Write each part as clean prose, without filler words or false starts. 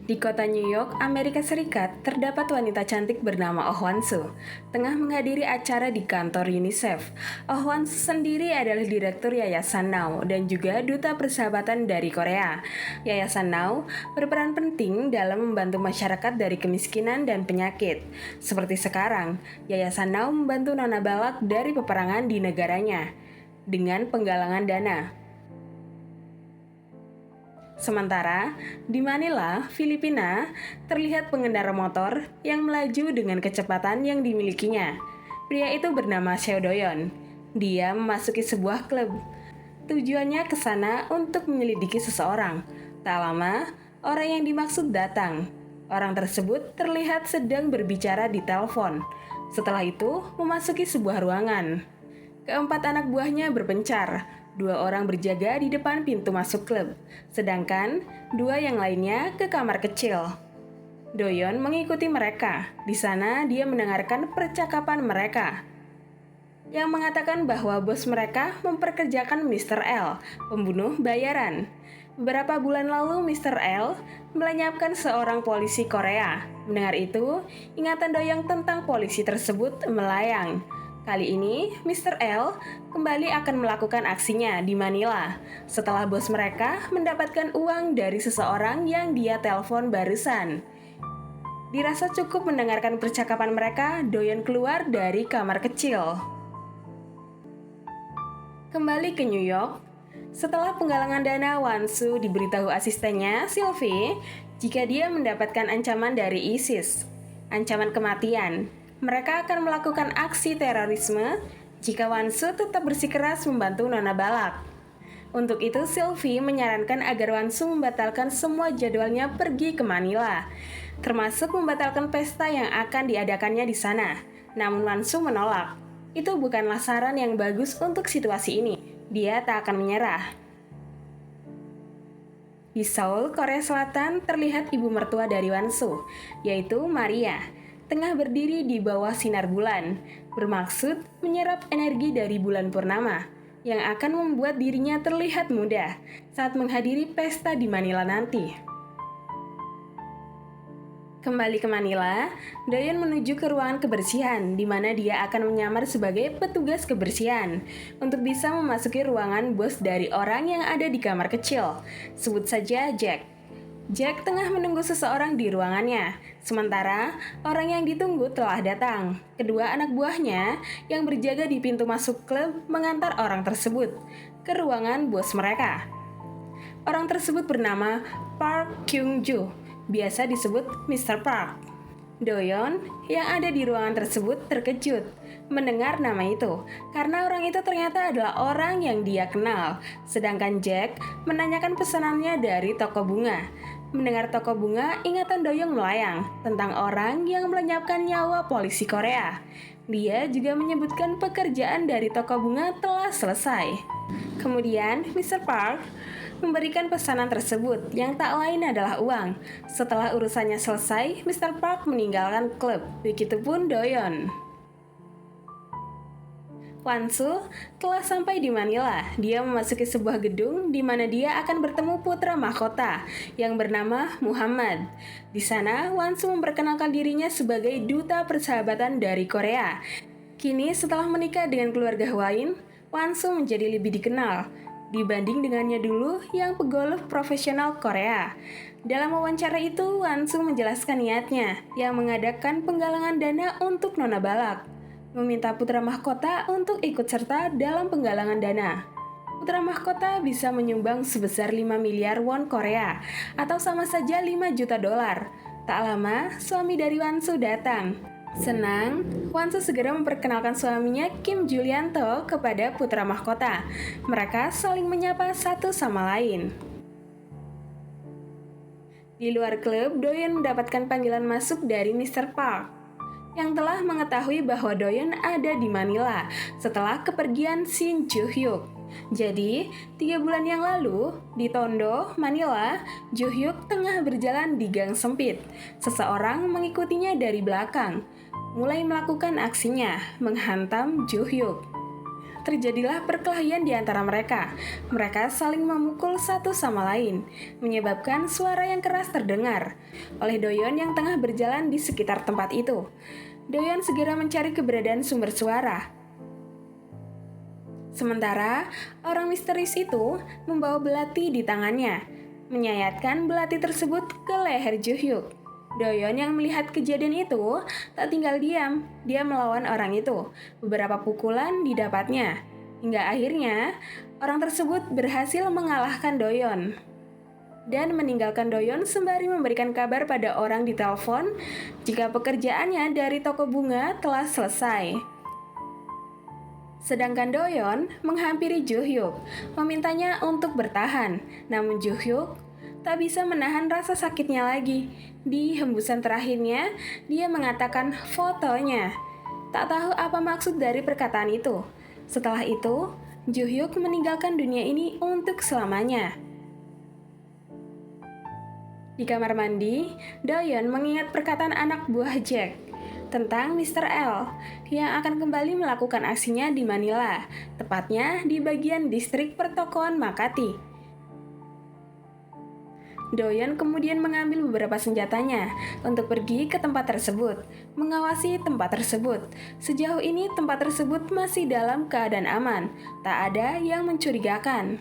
Di kota New York, Amerika Serikat, terdapat wanita cantik bernama Oh Hwan-soo, tengah menghadiri acara di kantor UNICEF. Oh Hwan-soo sendiri adalah direktur Yayasan Now dan juga duta persahabatan dari Korea. Yayasan Now berperan penting dalam membantu masyarakat dari kemiskinan dan penyakit. Seperti sekarang, Yayasan Now membantu Nona Balak dari peperangan di negaranya dengan penggalangan dana. Sementara, di Manila, Filipina, terlihat pengendara motor yang melaju dengan kecepatan yang dimilikinya. Pria itu bernama Seo Doyon. Dia memasuki sebuah klub. Tujuannya ke sana untuk menyelidiki seseorang. Tak lama, orang yang dimaksud datang. Orang tersebut terlihat sedang berbicara di telepon. Setelah itu, memasuki sebuah ruangan. Keempat anak buahnya berpencar. 2 orang berjaga di depan pintu masuk klub, sedangkan 2 yang lainnya ke kamar kecil. Doyon mengikuti mereka. Di sana dia mendengarkan percakapan mereka yang mengatakan bahwa bos mereka memperkerjakan Mr. L, pembunuh bayaran. Beberapa bulan lalu Mr. L melenyapkan seorang polisi Korea. Mendengar itu, ingatan Doyon tentang polisi tersebut melayang. Kali ini, Mr. L kembali akan melakukan aksinya di Manila setelah bos mereka mendapatkan uang dari seseorang yang dia telepon barusan. Dirasa cukup mendengarkan percakapan mereka, Doyon keluar dari kamar kecil. Kembali ke New York, setelah penggalangan dana, Hwan-soo diberitahu asistennya, Sylvie, jika dia mendapatkan ancaman dari ISIS, ancaman kematian. Mereka akan melakukan aksi terorisme jika Hwan-soo tetap bersikeras membantu Nona Balak. Untuk itu, Sylvie menyarankan agar Hwan-soo membatalkan semua jadwalnya pergi ke Manila, termasuk membatalkan pesta yang akan diadakannya di sana. Namun Hwan-soo menolak. Itu bukanlah saran yang bagus untuk situasi ini. Dia tak akan menyerah. Di Seoul, Korea Selatan, terlihat ibu mertua dari Hwan-soo, yaitu Maria, tengah berdiri di bawah sinar bulan, bermaksud menyerap energi dari bulan purnama yang akan membuat dirinya terlihat muda saat menghadiri pesta di Manila nanti. Kembali ke Manila, Doyon menuju ke ruangan kebersihan di mana dia akan menyamar sebagai petugas kebersihan untuk bisa memasuki ruangan bos dari orang yang ada di kamar kecil. Sebut saja Jack. Jack tengah menunggu seseorang di ruangannya, sementara orang yang ditunggu telah datang. Kedua anak buahnya yang berjaga di pintu masuk klub mengantar orang tersebut ke ruangan bos mereka. Orang tersebut bernama Park Kyung-joo, biasa disebut Mr. Park. Doyon yang ada di ruangan tersebut terkejut mendengar nama itu, karena orang itu ternyata adalah orang yang dia kenal. Sedangkan Jack menanyakan pesanannya dari toko bunga. Mendengar toko bunga, ingatan Doyon melayang tentang orang yang melenyapkan nyawa polisi Korea. Dia juga menyebutkan pekerjaan dari toko bunga telah selesai. Kemudian, Mr. Park memberikan pesanan tersebut yang tak lain adalah uang. Setelah urusannya selesai, Mr. Park meninggalkan klub. Begitupun Doyon. Hwan-soo telah sampai di Manila. Dia memasuki sebuah gedung di mana dia akan bertemu putra mahkota yang bernama Muhammad. Di sana, Hwan-soo memperkenalkan dirinya sebagai duta persahabatan dari Korea. Kini setelah menikah dengan keluarga Hwain, Hwan-soo menjadi lebih dikenal dibanding dengannya dulu yang pegolf profesional Korea. Dalam wawancara itu, Hwan-soo menjelaskan niatnya yang mengadakan penggalangan dana untuk Nona Balak, meminta putra mahkota untuk ikut serta dalam penggalangan dana. Putra mahkota bisa menyumbang sebesar 5 miliar won Korea atau sama saja 5 juta dolar. Tak lama, suami dari Hwan-soo datang. Senang, Hwan-soo segera memperkenalkan suaminya Kim Julianto kepada putra mahkota. Mereka saling menyapa satu sama lain. Di luar klub, Doyon mendapatkan panggilan masuk dari Mr. Park yang telah mengetahui bahwa Doyon ada di Manila setelah kepergian Shin Joo-hyuk. Jadi, 3 bulan yang lalu, di Tondo, Manila, Joo-hyuk tengah berjalan di gang sempit. Seseorang mengikutinya dari belakang, mulai melakukan aksinya, menghantam Joo-hyuk. terjadilah perkelahian di antara mereka. Mereka saling memukul satu sama lain, menyebabkan suara yang keras terdengar oleh Doyon yang tengah berjalan di sekitar tempat itu. Doyon segera mencari keberadaan sumber suara. Sementara, orang misterius itu membawa belati di tangannya, menyayatkan belati tersebut ke leher Jo-hyuk. Doyon yang melihat kejadian itu tak tinggal diam, dia melawan orang itu. Beberapa pukulan didapatnya, hingga akhirnya orang tersebut berhasil mengalahkan Doyon dan meninggalkan Doyon sembari memberikan kabar pada orang di telepon jika pekerjaannya dari toko bunga telah selesai. Sedangkan Doyon menghampiri Jo-hyuk, memintanya untuk bertahan, namun Jo-hyuk tak bisa menahan rasa sakitnya lagi. Di hembusan terakhirnya, dia mengatakan fotonya. Tak tahu apa maksud dari perkataan itu. Setelah itu, Jo-hyuk meninggalkan dunia ini untuk selamanya. Di kamar mandi, Doyon mengingat perkataan anak buah Jack tentang Mr. L yang akan kembali melakukan aksinya di Manila, tepatnya di bagian distrik pertokoan Makati. Doyon kemudian mengambil beberapa senjatanya untuk pergi ke tempat tersebut, mengawasi tempat tersebut. Sejauh ini tempat tersebut masih dalam keadaan aman, tak ada yang mencurigakan.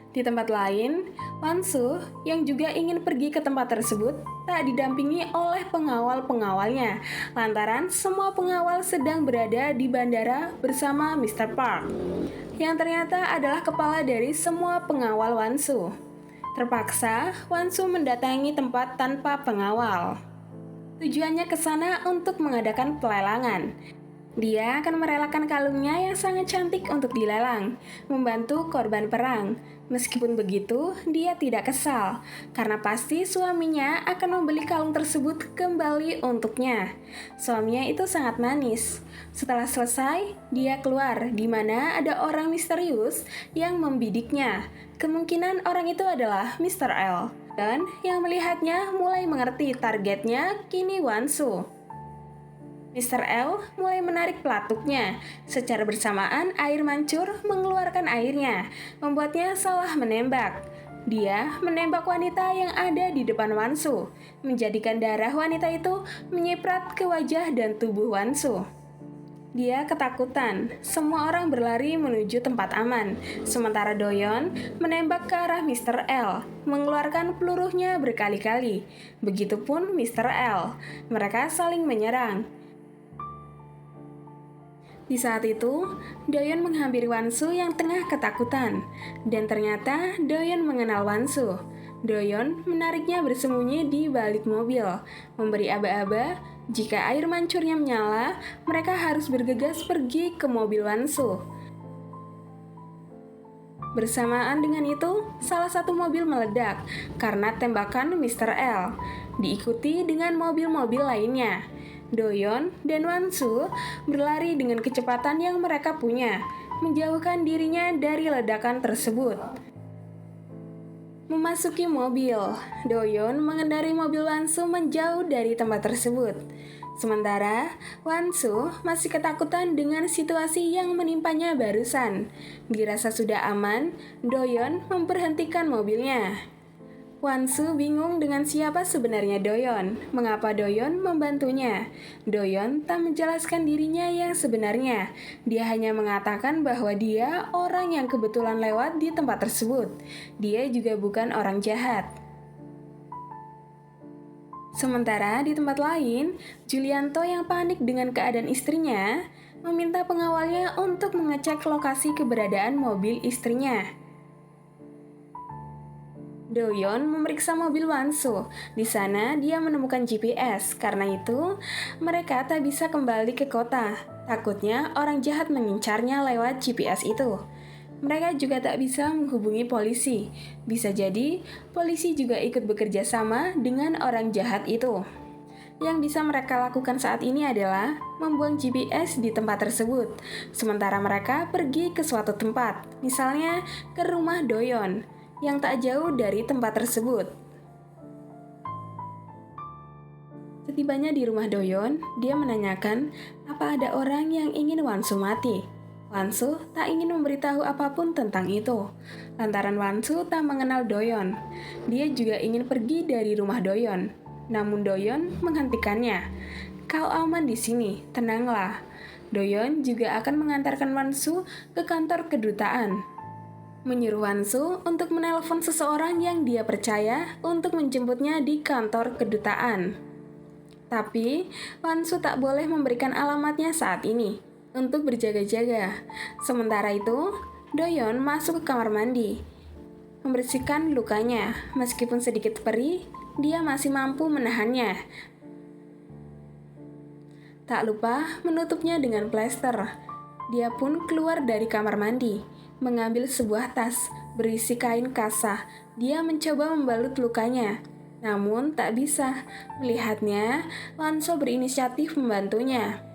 Di tempat lain, Wan-soo yang juga ingin pergi ke tempat tersebut tak didampingi oleh pengawal-pengawalnya, lantaran semua pengawal sedang berada di bandara bersama Mr. Park, yang ternyata adalah kepala dari semua pengawal Wan-soo. Terpaksa, Wan-soo mendatangi tempat tanpa pengawal. Tujuannya ke sana untuk mengadakan pelelangan. Dia akan merelakan kalungnya yang sangat cantik untuk dilelang, membantu korban perang. Meskipun begitu, dia tidak kesal, karena pasti suaminya akan membeli kalung tersebut kembali untuknya. Suaminya itu sangat manis. Setelah selesai, dia keluar, di mana ada orang misterius yang membidiknya. Kemungkinan orang itu adalah Mr. L. Dan yang melihatnya mulai mengerti targetnya kini Wan-soo. Mr. L mulai menarik pelatuknya. Secara bersamaan, air mancur mengeluarkan airnya, membuatnya salah menembak. Dia menembak wanita yang ada di depan Wan-soo, menjadikan darah wanita itu menyiprat ke wajah dan tubuh Wan-soo. Dia ketakutan. Semua orang berlari menuju tempat aman. Sementara Doyon menembak ke arah Mr. L, mengeluarkan pelurunya berkali-kali. Begitupun Mr. L. Mereka saling menyerang. Di saat itu, Doyon menghampiri Wan-soo yang tengah ketakutan. Dan ternyata Doyon mengenal Wan-soo. Doyon menariknya bersembunyi di balik mobil, memberi aba-aba. Jika air mancurnya menyala, mereka harus bergegas pergi ke mobil Wan-soo. Bersamaan dengan itu, salah satu mobil meledak karena tembakan Mr. L, diikuti dengan mobil-mobil lainnya. Doyon dan Wan-soo berlari dengan kecepatan yang mereka punya, menjauhkan dirinya dari ledakan tersebut. Memasuki mobil, Doyon mengendarai mobil Wan-soo menjauh dari tempat tersebut. Sementara, Wan-soo masih ketakutan dengan situasi yang menimpanya barusan. Dirasa sudah aman, Doyon memberhentikan mobilnya. Wan-soo bingung dengan siapa sebenarnya Doyon. Mengapa Doyon membantunya? Doyon tak menjelaskan dirinya yang sebenarnya. Dia hanya mengatakan bahwa dia orang yang kebetulan lewat di tempat tersebut. Dia juga bukan orang jahat. Sementara di tempat lain, Julianto yang panik dengan keadaan istrinya meminta pengawalnya untuk mengecek lokasi keberadaan mobil istrinya. Doyon memeriksa mobil Wan-soo. Di sana dia menemukan GPS. Karena itu, mereka tak bisa kembali ke kota. Takutnya orang jahat mengincarnya lewat GPS itu. Mereka juga tak bisa menghubungi polisi. Bisa jadi, polisi juga ikut bekerja sama dengan orang jahat itu. Yang bisa mereka lakukan saat ini adalah membuang GPS di tempat tersebut. Sementara mereka pergi ke suatu tempat, misalnya ke rumah Doyon, yang tak jauh dari tempat tersebut. Setibanya di rumah Doyon, dia menanyakan apa ada orang yang ingin Wansu mati. Wansu tak ingin memberitahu apapun tentang itu, lantaran Wansu tak mengenal Doyon. Dia juga ingin pergi dari rumah Doyon, namun Doyon menghentikannya. Kau aman di sini, tenanglah. Doyon juga akan mengantarkan Wansu ke kantor kedutaan, menyuruh Wansu untuk menelpon seseorang yang dia percaya untuk menjemputnya di kantor kedutaan. Tapi, Wansu tak boleh memberikan alamatnya saat ini untuk berjaga-jaga. Sementara itu, Doyon masuk ke kamar mandi, membersihkan lukanya. Meskipun sedikit perih, dia masih mampu menahannya. Tak lupa menutupnya dengan plester. Dia pun keluar dari kamar mandi, mengambil sebuah tas berisi kain kasah. Dia mencoba membalut lukanya, namun tak bisa. Melihatnya, Wansu berinisiatif membantunya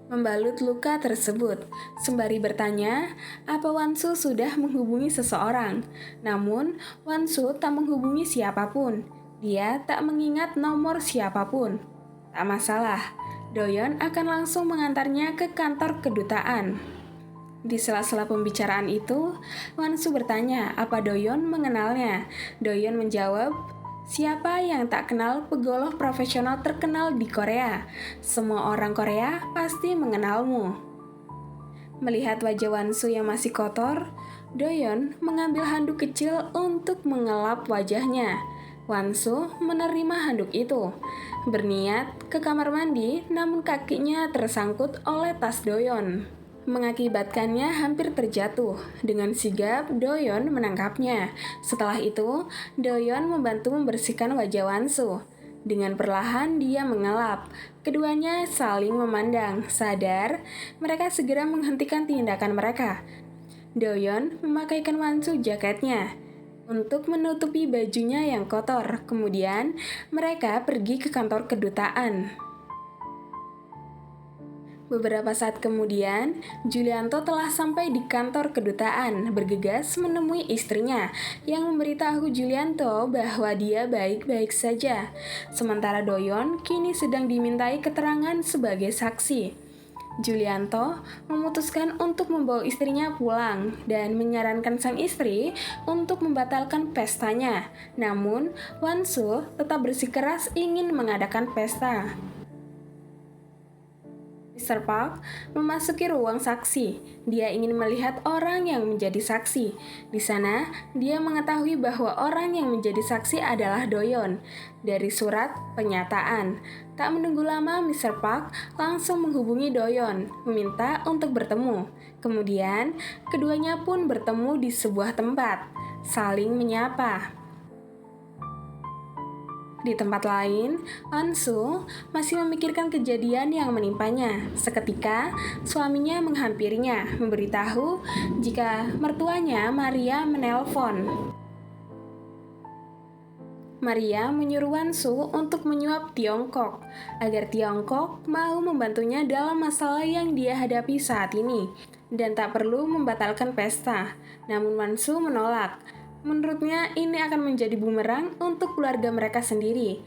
membalut luka tersebut, sembari bertanya apa Wansu sudah menghubungi seseorang. Namun, Wansu tak menghubungi siapapun. Dia tak mengingat nomor siapapun. Tak masalah, Doyon akan langsung mengantarnya ke kantor kedutaan. Di sela-sela pembicaraan itu, Wansu bertanya apa Doyon mengenalnya. Doyon menjawab, siapa yang tak kenal pegolf profesional terkenal di Korea? Semua orang Korea pasti mengenalmu. Melihat wajah Wansu yang masih kotor, Doyon mengambil handuk kecil untuk mengelap wajahnya. Wansu menerima handuk itu, berniat ke kamar mandi, namun kakinya tersangkut oleh tas Doyon, mengakibatkannya hampir terjatuh. Dengan sigap, Doyon menangkapnya. Setelah itu, Doyon membantu membersihkan wajah Wansu. Dengan perlahan dia mengelap. Keduanya saling memandang, sadar mereka segera menghentikan tindakan mereka. Doyon memakaikan Wansu jaketnya untuk menutupi bajunya yang kotor. Kemudian mereka pergi ke kantor kedutaan. Beberapa saat kemudian, Julianto telah sampai di kantor kedutaan, bergegas menemui istrinya yang memberitahu Julianto bahwa dia baik-baik saja. Sementara Doyon kini sedang dimintai keterangan sebagai saksi. Julianto memutuskan untuk membawa istrinya pulang dan menyarankan sang istri untuk membatalkan pestanya. Namun, Wansu tetap bersikeras ingin mengadakan pesta. Mr. Park memasuki ruang saksi. Dia ingin melihat orang yang menjadi saksi. Di sana, dia mengetahui bahwa orang yang menjadi saksi adalah Doyon dari surat penyataan. Tak menunggu lama, Mr. Park langsung menghubungi Doyon, meminta untuk bertemu. Kemudian, keduanya pun bertemu di sebuah tempat, saling menyapa. Di tempat lain, Wansu masih memikirkan kejadian yang menimpanya. Seketika, suaminya menghampirinya, memberitahu jika mertuanya Maria menelpon. Maria menyuruh Wansu untuk menyuap Tiongkok, agar Tiongkok mau membantunya dalam masalah yang dia hadapi saat ini, dan tak perlu membatalkan pesta. Namun Wansu menolak. Menurutnya ini akan menjadi bumerang untuk keluarga mereka sendiri.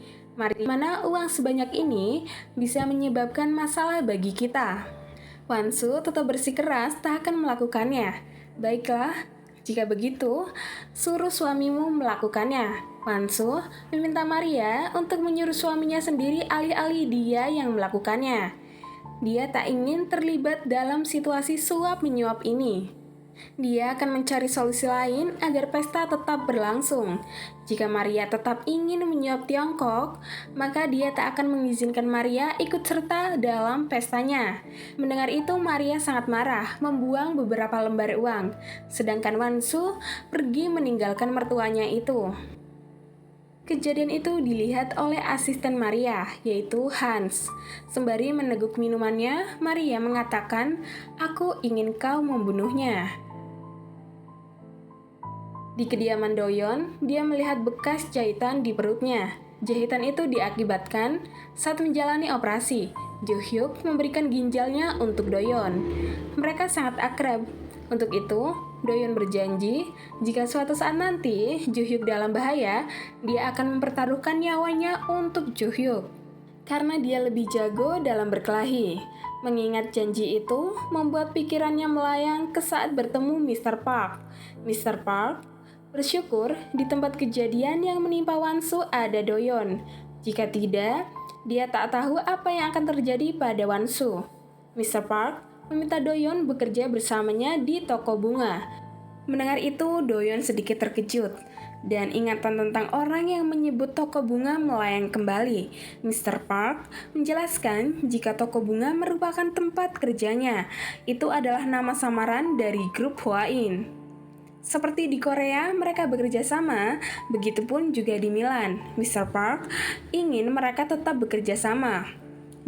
Mana uang sebanyak ini bisa menyebabkan masalah bagi kita. Wansu tetap bersikeras tak akan melakukannya. Baiklah, jika begitu, suruh suamimu melakukannya. Wansu meminta Maria untuk menyuruh suaminya sendiri alih-alih dia yang melakukannya. Dia tak ingin terlibat dalam situasi suap-menyuap ini. Dia akan mencari solusi lain agar pesta tetap berlangsung. Jika Maria tetap ingin menyuap Tiongkok, maka dia tak akan mengizinkan Maria ikut serta dalam pestanya. Mendengar itu, Maria sangat marah, membuang beberapa lembar uang. Sedangkan Wansu pergi meninggalkan mertuanya itu. Kejadian itu dilihat oleh asisten Maria, yaitu Hans. Sembari meneguk minumannya, Maria mengatakan, "Aku ingin kau membunuhnya." Di kediaman Doyon, dia melihat bekas jahitan di perutnya. Jahitan itu diakibatkan saat menjalani operasi. Jo Hyuk memberikan ginjalnya untuk Doyon. Mereka sangat akrab. Untuk itu, Doyon berjanji jika suatu saat nanti Jo Hyuk dalam bahaya, dia akan mempertaruhkan nyawanya untuk Jo Hyuk. karena dia lebih jago dalam berkelahi. Mengingat janji itu membuat pikirannya melayang ke saat bertemu Mr. Park. Mr. Park bersyukur di tempat kejadian yang menimpa Wansu ada Doyon. Jika tidak, dia tak tahu apa yang akan terjadi pada Wansu. Mr. Park meminta Doyon bekerja bersamanya di toko bunga. Mendengar itu, Doyon sedikit terkejut. Dan ingatan tentang orang yang menyebut toko bunga melayang kembali. Mr. Park menjelaskan jika toko bunga merupakan tempat kerjanya. Itu adalah nama samaran dari grup Hwain. Seperti di Korea, mereka bekerja sama, begitupun juga di Milan. Mr. Park ingin mereka tetap bekerja sama.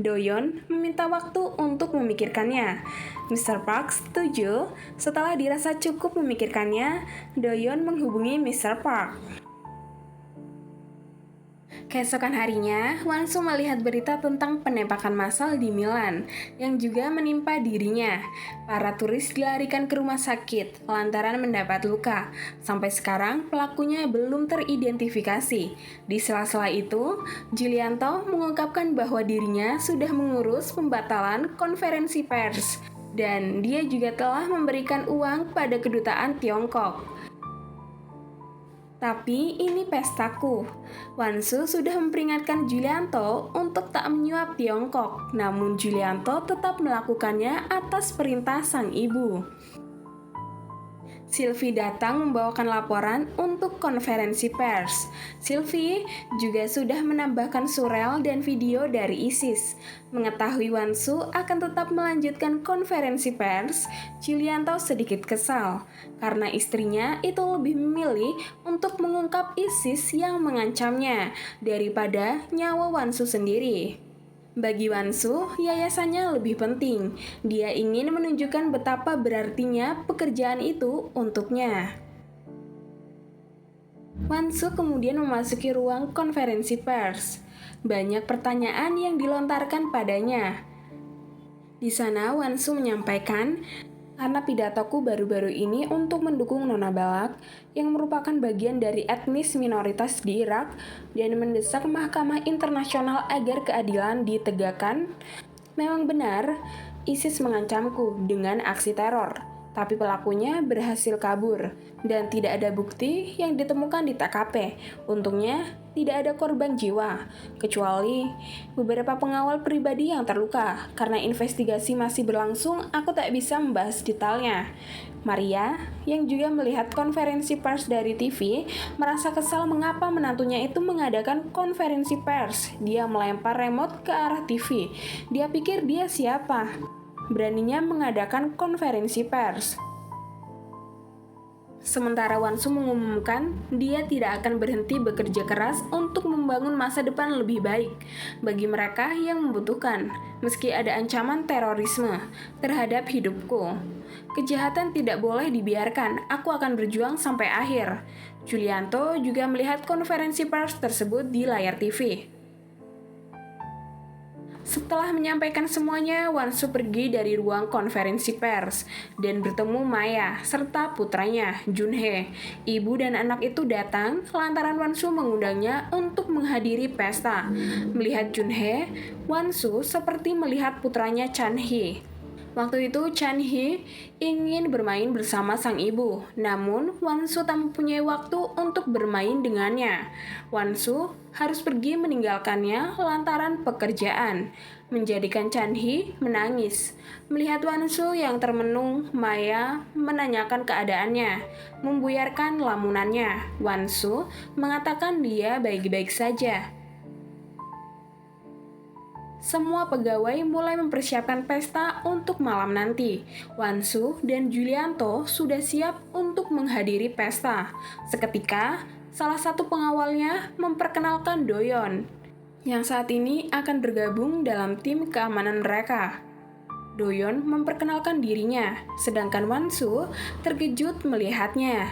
Doyon meminta waktu untuk memikirkannya. Mr. Park setuju. Setelah dirasa cukup memikirkannya, Doyon menghubungi Mr. Park. Keesokan harinya, Wansu melihat berita tentang penembakan massal di Milan yang juga menimpa dirinya. Para turis dilarikan ke rumah sakit lantaran mendapat luka. Sampai sekarang, pelakunya belum teridentifikasi. Di sela-sela itu, Julianto mengungkapkan bahwa dirinya sudah mengurus pembatalan konferensi pers dan dia juga telah memberikan uang pada kedutaan Tiongkok. Tapi ini pestaku. Wansu sudah memperingatkan Julianto untuk tak menyuap Tiongkok, namun Julianto tetap melakukannya atas perintah sang ibu. Sylvie datang membawakan laporan untuk konferensi pers. Sylvie juga sudah menambahkan surel dan video dari ISIS. Mengetahui Wansu akan tetap melanjutkan konferensi pers, Julianto sedikit kesal karena istrinya itu lebih memilih untuk mengungkap ISIS yang mengancamnya daripada nyawa Wansu sendiri. Bagi Wansu, yayasannya lebih penting. Dia ingin menunjukkan betapa berartinya pekerjaan itu untuknya. Wansu kemudian memasuki ruang konferensi pers. Banyak pertanyaan yang dilontarkan padanya. Di sana Wansu menyampaikan, karena pidatoku baru-baru ini untuk mendukung Nona Balak yang merupakan bagian dari etnis minoritas di Irak dan mendesak Mahkamah Internasional agar keadilan ditegakkan. Memang benar, ISIS mengancamku dengan aksi teror, tapi pelakunya berhasil kabur dan tidak ada bukti yang ditemukan di TKP. Untungnya tidak ada korban jiwa, kecuali beberapa pengawal pribadi yang terluka. Karena investigasi masih berlangsung, aku tak bisa membahas detailnya. Maria, yang juga melihat konferensi pers dari TV, merasa kesal mengapa menantunya itu mengadakan konferensi pers. Dia melempar remote ke arah TV. Dia pikir dia siapa? Beraninya mengadakan konferensi pers. Sementara Wansu mengumumkan dia tidak akan berhenti bekerja keras untuk membangun masa depan lebih baik bagi mereka yang membutuhkan, meski ada ancaman terorisme terhadap hidupku. Kejahatan tidak boleh dibiarkan, aku akan berjuang sampai akhir. Julianto juga melihat konferensi pers tersebut di layar TV. Setelah menyampaikan semuanya, Wansu pergi dari ruang konferensi pers dan bertemu Maya serta putranya, Junhee. Ibu dan anak itu datang lantaran Wansu mengundangnya untuk menghadiri pesta. Melihat Junhee, Wansu seperti melihat putranya Chanhee. Waktu itu Chanhee ingin bermain bersama sang ibu, namun Wansu tak mempunyai waktu untuk bermain dengannya. Wansu harus pergi meninggalkannya lantaran pekerjaan, menjadikan Chanhee menangis. Melihat Wansu yang termenung, Maya menanyakan keadaannya, membuyarkan lamunannya. Wansu mengatakan dia baik-baik saja. Semua pegawai mulai mempersiapkan pesta untuk malam nanti. Wansu dan Julianto sudah siap untuk menghadiri pesta. Seketika, salah satu pengawalnya memperkenalkan Doyon, yang saat ini akan bergabung dalam tim keamanan mereka. Doyon memperkenalkan dirinya, sedangkan Wansu terkejut melihatnya.